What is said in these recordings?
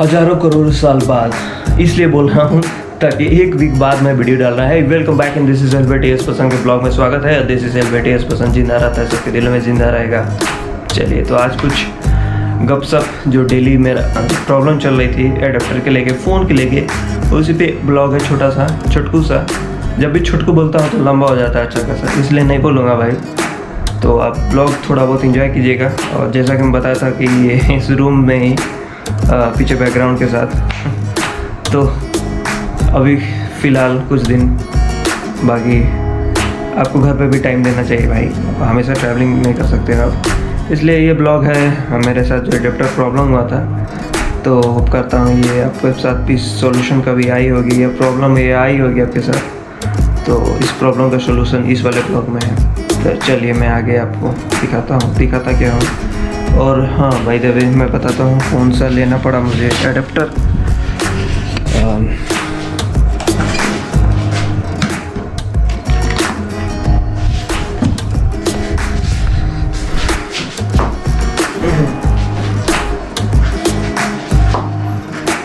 हज़ारों करोड़ साल बाद इसलिए बोल रहा हूँ ताकि एक वीक बाद मैं वीडियो डाल रहा है। Welcome back in this is एलबेटियस पसंद के ब्लॉग में स्वागत है। दिस इज एलबेटियस पसंद जिंदा रहता है, सबके दिलों में जिंदा रहेगा। चलिए तो आज कुछ गपशप जो डेली मेरा प्रॉब्लम चल रही थी एडाप्टर के लेके, फ़ोन के लेके, उसी पे ब्लॉग है छोटा सा छुटकू सा। जब भी छुटकू बोलता हूँ तो लंबा हो जाता है अच्छा खासा, इसलिए नहीं बोलूँगा भाई। तो आप ब्लॉग थोड़ा बहुत इंजॉय कीजिएगा। और जैसा कि मैं बताया था कि ये इस रूम में ही पीछे बैकग्राउंड के साथ, तो अभी फ़िलहाल कुछ दिन बाकी आपको घर पे भी टाइम देना चाहिए भाई, हमेशा ट्रैवलिंग नहीं कर सकते आप, इसलिए ये ब्लॉग है। मेरे साथ जो एडेप्टर प्रॉब्लम हुआ था, तो होप करता हूँ ये आपके साथ भी सॉल्यूशन कभी आई होगी, या प्रॉब्लम ये आई होगी आपके साथ, तो इस प्रॉब्लम का सॉल्यूशन इस वाले ब्लॉग में है। तो चलिए मैं आगे आपको दिखाता क्या हूँ। और हाँ बाय द वे मैं बताता हूँ कौन सा लेना पड़ा मुझे एडेप्टर।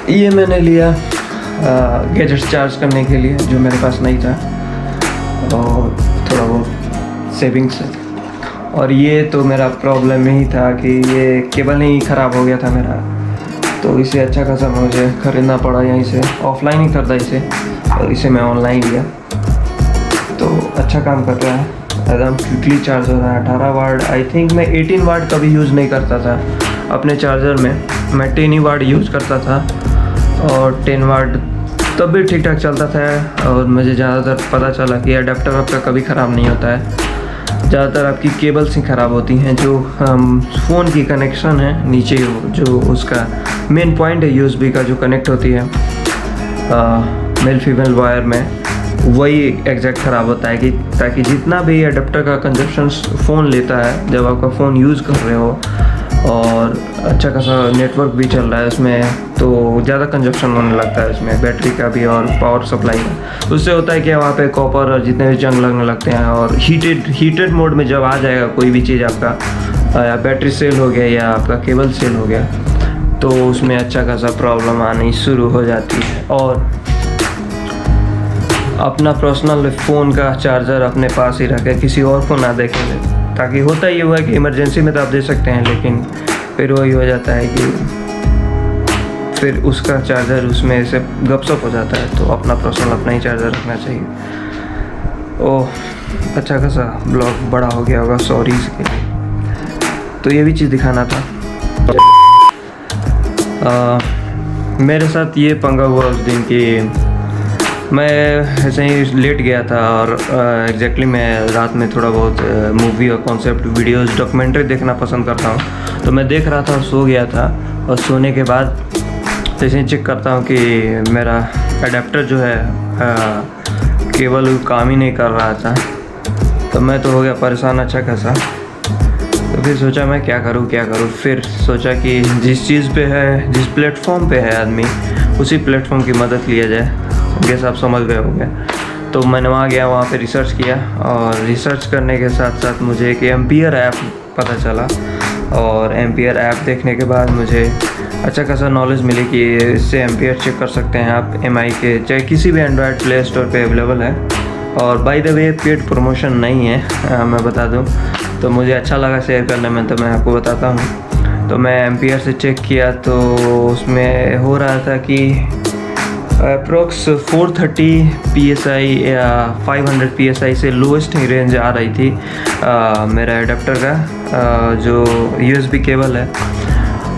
ये मैंने लिया गैजेट्स चार्ज करने के लिए, जो मेरे पास नहीं था, और थोड़ा बहुत सेविंग्स है। और ये तो मेरा प्रॉब्लम यही था कि ये केबल ही ख़राब हो गया था मेरा, तो इसे अच्छा खासा मुझे ख़रीदना पड़ा यहीं से, ऑफलाइन ही खरीदा इसे, और इसे मैं ऑनलाइन लिया। तो अच्छा काम कर रहा है, एकदम क्विकली चार्ज हो रहा है। 18 वाट, आई थिंक मैं 18 वाट कभी यूज़ नहीं करता था अपने चार्जर में, मैं 10 ही वाट यूज़ करता था, और 10 वाट तब भी ठीक ठाक चलता था। और मुझे ज़्यादातर पता चला कि अडेप्टर आपका कभी ख़राब नहीं होता है, ज़्यादातर आपकी केबल्स ही ख़राब होती हैं। जो फ़ोन की कनेक्शन है नीचे, जो उसका मेन पॉइंट है यूएसबी का, जो कनेक्ट होती है मेल फीमेल वायर में, वही एग्जैक्ट ख़राब होता है। कि ताकि जितना भी अडेप्टर का कंजप्शन फ़ोन लेता है, जब आपका फ़ोन यूज़ कर रहे हो और अच्छा खासा नेटवर्क भी चल रहा है उसमें, तो ज़्यादा कंजप्शन होने लगता है उसमें, बैटरी का भी और पावर सप्लाई का। उससे होता है कि वहाँ पे कॉपर और जितने भी जंग लगने लगते हैं, और हीटेड मोड में जब आ जाएगा कोई भी चीज़ आपका, या बैटरी सेल हो गया या आपका केबल सेल हो गया, तो उसमें अच्छा खासा प्रॉब्लम आनी शुरू हो जाती है। और अपना पर्सनल फ़ोन का चार्जर अपने पास ही रखें, किसी और को ना देखें, ताकि होता ये हुआ है कि इमरजेंसी में तो आप दे सकते हैं, लेकिन फिर वही हो जाता है कि फिर उसका चार्जर उसमें से गपशप हो जाता है। तो अपना पर्सनल अपना ही चार्जर रखना चाहिए। ओह अच्छा खासा ब्लॉग बड़ा हो गया होगा, सॉरी इसके लिए। तो ये भी चीज़ दिखाना था। मेरे साथ ये पंगा हुआ उस दिन कि मैं ऐसे ही लेट गया था, और एग्जैक्टली मैं रात में थोड़ा बहुत मूवी और कॉन्सेप्ट वीडियोस डॉक्यूमेंट्री देखना पसंद करता हूँ, तो मैं देख रहा था और सो गया था। और सोने के बाद जैसे ही चेक करता हूँ कि मेरा अडेप्टर जो है केबल काम ही नहीं कर रहा था, तो मैं तो हो गया परेशान अच्छा खासा। तो फिर सोचा मैं क्या करूँ। फिर सोचा कि जिस चीज़ पे है, जिस प्लेटफॉर्म पे है आदमी, उसी प्लेटफॉर्म की मदद लिया जाए। जैसे आप समझ गए होंगे। तो मैंने वहाँ गया, वहाँ पे रिसर्च किया, और रिसर्च करने के साथ साथ मुझे एक एम्पियर ऐप पता चला, और एम्पियर ऐप देखने के बाद मुझे अच्छा खासा नॉलेज मिली कि इससे एम्पियर चेक कर सकते हैं आप MI के, चाहे किसी भी एंड्रॉयड प्ले स्टोर पे अवेलेबल है। और by the way paid promotion नहीं है, मैं बता दूं, तो मुझे अच्छा लगा शेयर करने में, तो मैं आपको बताता हूँ। तो मैं एम्पियर से चेक किया, तो उसमें हो रहा था कि अप्रोक्स 430 PSI या 500 PSI से लोएस्ट ही रेंज आ रही थी मेरा एडाप्टर का जो USB केबल है।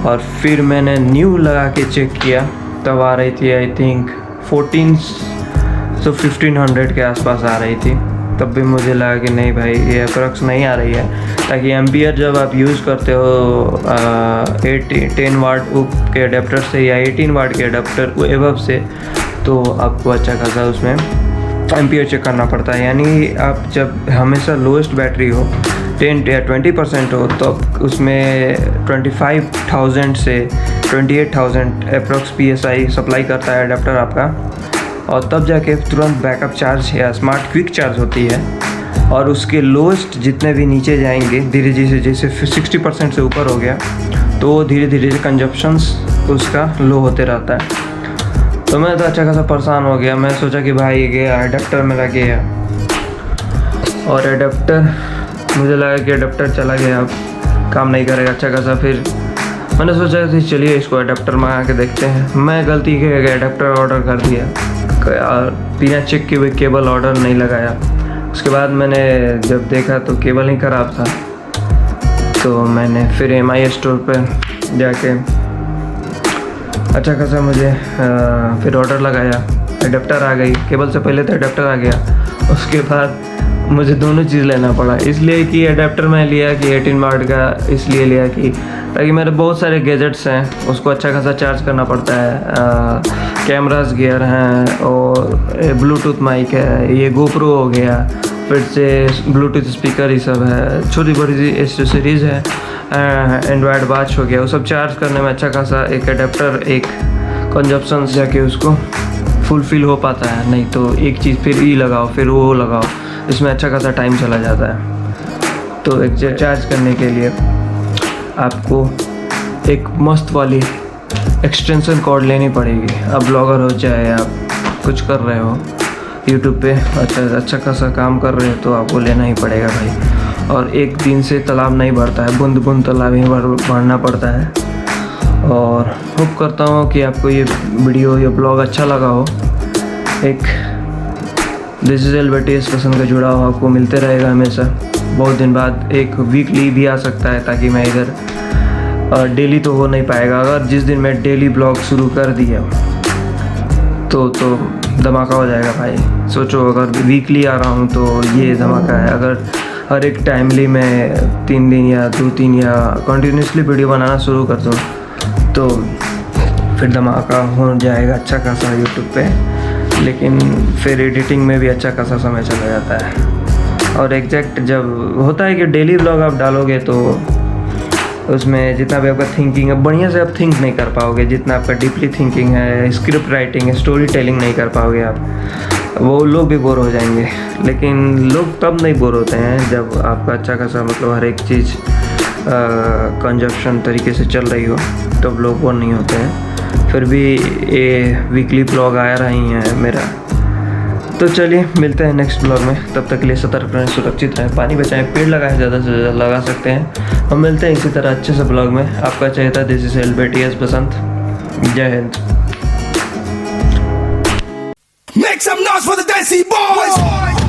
और फिर मैंने न्यू लगा के चेक किया, तब आ रही थी आई थिंक 1500 के आसपास आ रही थी। तब भी मुझे लगा कि नहीं भाई, ये अप्रोक्स नहीं आ रही है, ताकि एम्पियर जब आप यूज़ करते हो 10 वाट के अडेप्टर से या 18 वाट के अडेप्टर एबव से, तो आपको अच्छा खासा उसमें एम्पियर चेक करना पड़ता है। यानी आप जब हमेशा लोएस्ट बैटरी हो, 10 या 20% हो, तो उसमें 25,000 से 28,000 अप्रोक्स PSI सप्लाई करता है अडेप्टर आपका, और तब जाके तुरंत बैकअप चार्ज या स्मार्ट क्विक चार्ज होती है। और उसके लोएस्ट जितने भी नीचे जाएंगे धीरे धीरे, जैसे 60% से ऊपर हो गया, तो तो वो धीरे धीरे कंजप्शंस उसका लो होते रहता है। तो मैं तो अच्छा खासा परेशान हो गया। मैं सोचा कि भाई गया एडाप्टर मेरा गया, और एडाप्टर मुझे लगा कि एडाप्टर चला गया, अब काम नहीं करेगा अच्छा खासा। फिर मैंने सोचा कि चलिए इसको एडाप्टर मंगा के देखते हैं। मैं गलती के एडाप्टर ऑर्डर कर दिया और बिना चेक किए हुए केबल ऑर्डर नहीं लगाया। उसके बाद मैंने जब देखा तो केबल ही ख़राब था, तो मैंने फिर MI स्टोर पर जाके अच्छा खासा मुझे फिर ऑर्डर लगाया। एडाप्टर आ गई, केबल से पहले तो एडाप्टर आ गया। उसके बाद मुझे दोनों चीज़ लेना पड़ा, इसलिए कि एडाप्टर मैं लिया कि 18 वाट का, इसलिए लिया कि ताकि मेरे बहुत सारे गैजेट्स हैं उसको अच्छा खासा चार्ज करना पड़ता है। कैमरास गियर हैं और ब्लूटूथ माइक है, ये गोप्रो हो गया, फिर से ब्लूटूथ स्पीकर, ये सब है, छोटी बड़ी सी एक्सेसरीज़ है, एंड्रॉयड वॉच हो गया। वो सब चार्ज करने में अच्छा खासा एक एडाप्टर एक कंजप्शन जाके उसको फुलफिल हो पाता है। नहीं तो एक चीज़ फिर लगाओ फिर वो लगाओ, इसमें अच्छा खासा टाइम चला जाता है। तो एक चार्ज करने के लिए आपको एक मस्त वाली एक्सटेंशन कॉर्ड लेनी पड़ेगी। आप ब्लॉगर हो चाहे आप कुछ कर रहे हो यूट्यूब पे, अच्छा खासा काम कर रहे हो, तो आपको लेना ही पड़ेगा भाई। और एक दिन से तालाब नहीं भरता है, बूंद बूंद तालाब ही भरना पड़ता है। और होप करता हूँ कि आपको ये वीडियो या ब्लॉग अच्छा लगा हो। एक दिस इज़ LBTS पसंद का जुड़ा हुआ आपको मिलते रहेगा हमेशा। बहुत दिन बाद एक वीकली भी आ सकता है, ताकि मैं इधर डेली तो हो नहीं पाएगा। अगर जिस दिन मैं डेली ब्लॉग शुरू कर दिया तो धमाका हो जाएगा भाई। सोचो अगर वीकली आ रहा हूँ तो ये धमाका है। अगर हर एक टाइमली मैं 3 दिन या 2-3 या कंटिन्यूसली वीडियो बनाना शुरू कर दूँ तो फिर धमाका हो जाएगा अच्छा खासा यूट्यूब पे। लेकिन फिर एडिटिंग में भी अच्छा खासा समय चला जाता है। और एग्जैक्ट जब होता है कि डेली ब्लॉग आप डालोगे तो उसमें जितना भी आपका थिंकिंग है बढ़िया से आप थिंक नहीं कर पाओगे, जितना आपका डीपली थिंकिंग है, स्क्रिप्ट राइटिंग है, स्टोरी टेलिंग नहीं कर पाओगे आप। वो लोग भी बोर हो जाएंगे। लेकिन लोग तब नहीं बोर होते हैं जब आपका अच्छा खासा मतलब हर एक चीज़ कंजप्शन तरीके से चल रही हो, तब लोग बोर नहीं होते हैं। फिर भी ये वीकली ब्लॉग आ रही है मेरा। तो चलिए मिलते हैं नेक्स्ट ब्लॉग में। तब तक के लिए सतर्क रहें, सुरक्षित रहें, पानी बचाएं, पेड़ लगाएं, ज़्यादा से ज़्यादा लगा सकते हैं। हम मिलते हैं इसी तरह अच्छे से ब्लॉग में। आपका चहेता दिस इज़ LBTS बसंत। जय Hind. Make some noise for the Desi Boys!